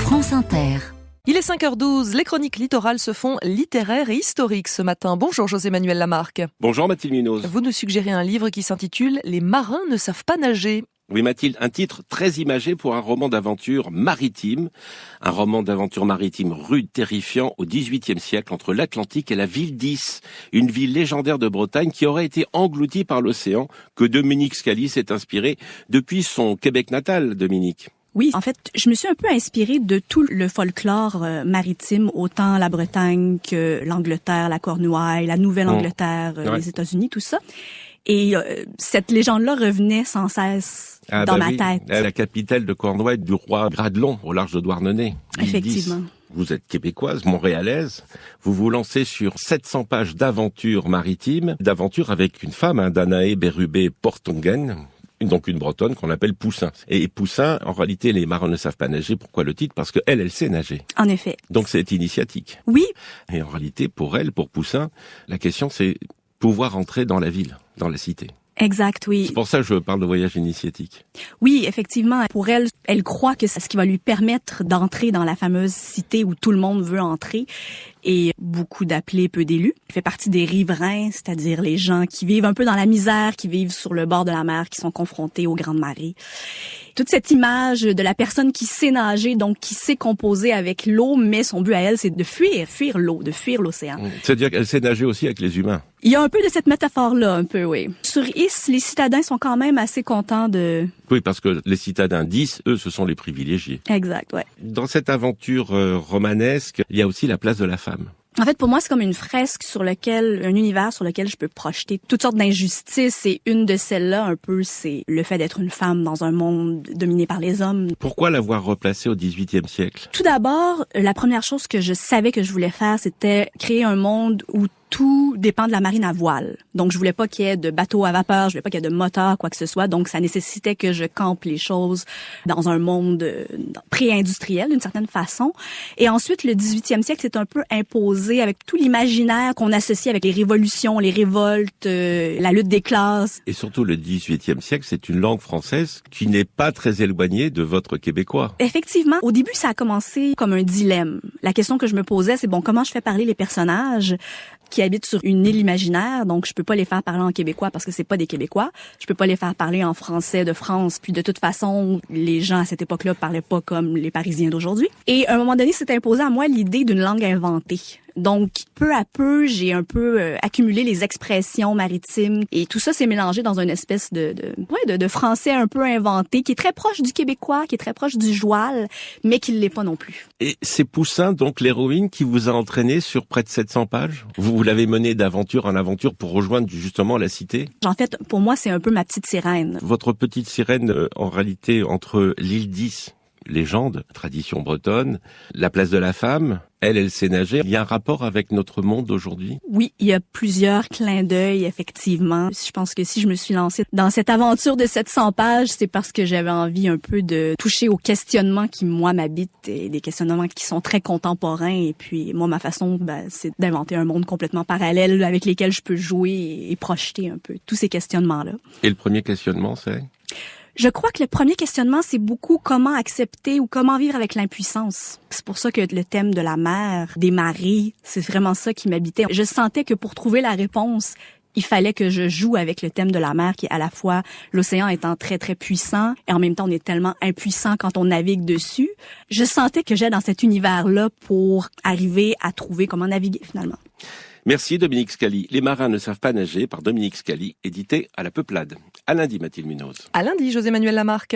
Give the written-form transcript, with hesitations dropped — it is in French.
France Inter. Il est 5h12, les chroniques littorales se font littéraires et historiques ce matin. Bonjour José-Manuel Lamarque. Bonjour Mathilde Munoz. Vous nous suggérez un livre qui s'intitule « Les marins ne savent pas nager ». Oui Mathilde, un titre très imagé pour un roman d'aventure maritime. Un roman d'aventure maritime rude, terrifiant au XVIIIe siècle entre l'Atlantique et la ville d'Is, une ville légendaire de Bretagne qui aurait été engloutie par l'océan, que Dominique Scali s'est inspiré depuis son Québec natal, Dominique. Oui, en fait, je me suis un peu inspirée de tout le folklore maritime, autant la Bretagne que l'Angleterre, la Cornouaille, la Nouvelle-Angleterre, les États-Unis, tout ça. Et cette légende-là revenait sans cesse dans ma tête. La capitale de Cornouaille du roi Gradelon, au large de Douarnenez. Effectivement. Vous êtes québécoise, montréalaise. Vous vous lancez sur 700 pages d'aventures maritimes, d'aventures avec une femme, Danae Bérubé Portongen, donc une bretonne qu'on appelle Poussin. Et Poussin, en réalité, les marins ne savent pas nager. Pourquoi le titre ? Parce qu'elle sait nager. En effet. Donc c'est initiatique. Oui. Et en réalité, pour Poussin, la question c'est pouvoir entrer dans la ville, dans la cité. Exact, oui. C'est pour ça que je parle de voyage initiatique. Oui, effectivement. Pour elle, elle croit que c'est ce qui va lui permettre d'entrer dans la fameuse cité où tout le monde veut entrer. Et beaucoup d'appelés, peu d'élus. Elle fait partie des riverains, c'est-à-dire les gens qui vivent un peu dans la misère, qui vivent sur le bord de la mer, qui sont confrontés aux grandes marées. Toute cette image de la personne qui sait nager, donc qui sait composer avec l'eau, mais son but à elle, c'est de fuir l'eau, de fuir l'océan. C'est-à-dire qu'elle sait nager aussi avec les humains. Il y a un peu de cette métaphore-là, un peu, oui. Sur Is, les citadins sont quand même assez contents de... Oui, parce que les citadins d'Is, eux, ce sont les privilégiés. Exact, ouais. Dans cette aventure romanesque, il y a aussi la place de la femme. En fait, pour moi, c'est comme une fresque un univers sur lequel je peux projeter toutes sortes d'injustices. Et une de celles-là, un peu, c'est le fait d'être une femme dans un monde dominé par les hommes. Pourquoi l'avoir replacée au XVIIIe siècle ? Tout d'abord, la première chose que je savais que je voulais faire, c'était créer un monde où tout dépend de la marine à voile. Donc, je voulais pas qu'il y ait de bateaux à vapeur, je voulais pas qu'il y ait de moteur, quoi que ce soit. Donc, ça nécessitait que je campe les choses dans un monde pré-industriel, d'une certaine façon. Et ensuite, le 18e siècle s'est un peu imposé avec tout l'imaginaire qu'on associe avec les révolutions, les révoltes, la lutte des classes. Et surtout, le 18e siècle, c'est une langue française qui n'est pas très éloignée de votre québécois. Effectivement. Au début, ça a commencé comme un dilemme. La question que je me posais, c'est comment je fais parler les personnages qui habitent sur une île imaginaire, donc je peux pas les faire parler en québécois parce que c'est pas des Québécois. Je peux pas les faire parler en français de France, puis de toute façon, les gens à cette époque-là parlaient pas comme les Parisiens d'aujourd'hui. Et à un moment donné, s'est imposé à moi l'idée d'une langue inventée. Donc, peu à peu, j'ai un peu accumulé les expressions maritimes et tout ça s'est mélangé dans une espèce de français un peu inventé qui est très proche du québécois, qui est très proche du joual, mais qui ne l'est pas non plus. Et c'est Poussin, donc l'héroïne, qui vous a entraîné sur près de 700 pages ? Vous l'avez menée d'aventure en aventure pour rejoindre justement la cité ? En fait, pour moi, c'est un peu ma petite sirène. Votre petite sirène, en réalité, entre l'île d'Is, légende, tradition bretonne, la place de la femme, elle sait nager. Il y a un rapport avec notre monde d'aujourd'hui ? Oui, il y a plusieurs clins d'œil, effectivement. Je pense que si je me suis lancée dans cette aventure de 700 pages, c'est parce que j'avais envie un peu de toucher aux questionnements qui, moi, m'habitent, et des questionnements qui sont très contemporains. Et puis, moi, ma façon, c'est d'inventer un monde complètement parallèle avec lesquels je peux jouer et projeter un peu tous ces questionnements-là. Et le premier questionnement, c'est ? Je crois que le premier questionnement, c'est beaucoup comment accepter ou comment vivre avec l'impuissance. C'est pour ça que le thème de la mer, des marées, c'est vraiment ça qui m'habitait. Je sentais que pour trouver la réponse, il fallait que je joue avec le thème de la mer qui est à la fois l'océan étant très, très puissant et en même temps on est tellement impuissant quand on navigue dessus. Je sentais que j'étais dans cet univers-là pour arriver à trouver comment naviguer finalement. Merci Dominique Scali. Les marins ne savent pas nager par Dominique Scali, édité à La Peuplade. À lundi, Mathilde Munoz. À lundi, José-Manuel Lamarque.